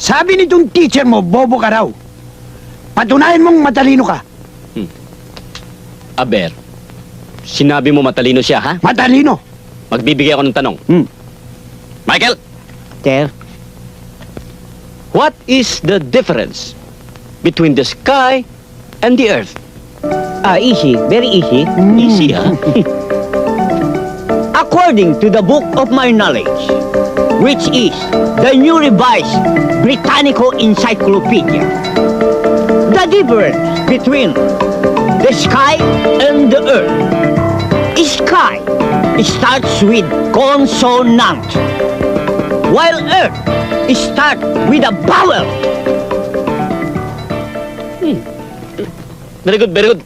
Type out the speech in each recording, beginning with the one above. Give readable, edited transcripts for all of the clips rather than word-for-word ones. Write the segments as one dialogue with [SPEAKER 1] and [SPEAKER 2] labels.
[SPEAKER 1] Sabi nitong teacher mo, bobo ka raw. Patunayan mong matalino ka.
[SPEAKER 2] Aber, sinabi mo matalino siya, ha?
[SPEAKER 1] Matalino.
[SPEAKER 2] Magbibigay ako ng tanong. Michael,
[SPEAKER 3] Sir?
[SPEAKER 2] what is the difference between the sky and the earth?
[SPEAKER 3] Easy. Very easy.
[SPEAKER 2] Easy, ha?
[SPEAKER 3] According to the book of my knowledge, which is the New Revised Britannico Encyclopedia, the difference between the sky and the earth. Sky starts with consonant, while earth starts with a vowel.
[SPEAKER 2] Very good, very good.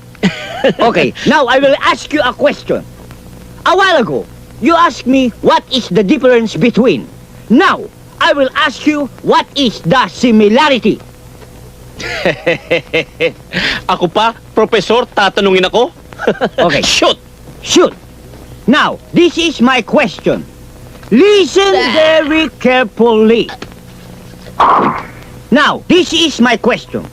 [SPEAKER 3] Okay, now I will ask you a question. A while ago, you asked me what is the difference between. Now, I will ask you what is the similarity.
[SPEAKER 2] Ako pa, professor, tatanungin ako?
[SPEAKER 3] Okay.
[SPEAKER 2] Shoot!
[SPEAKER 3] Shoot. Now, this is my question. Listen very carefully. Now, this is my question.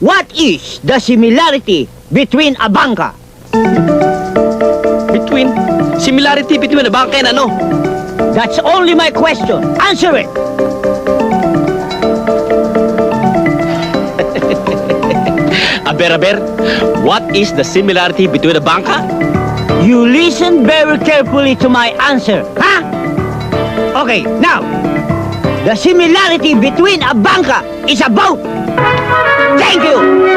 [SPEAKER 3] What is the similarity between a bangka?
[SPEAKER 2] Similarity between a bangka and ano?
[SPEAKER 3] That's only my question. Answer it.
[SPEAKER 2] Aber, what is the similarity between a bangka?
[SPEAKER 3] You listen very carefully to my answer, huh? Okay, now, the similarity between a bangka is a boat. Thank you.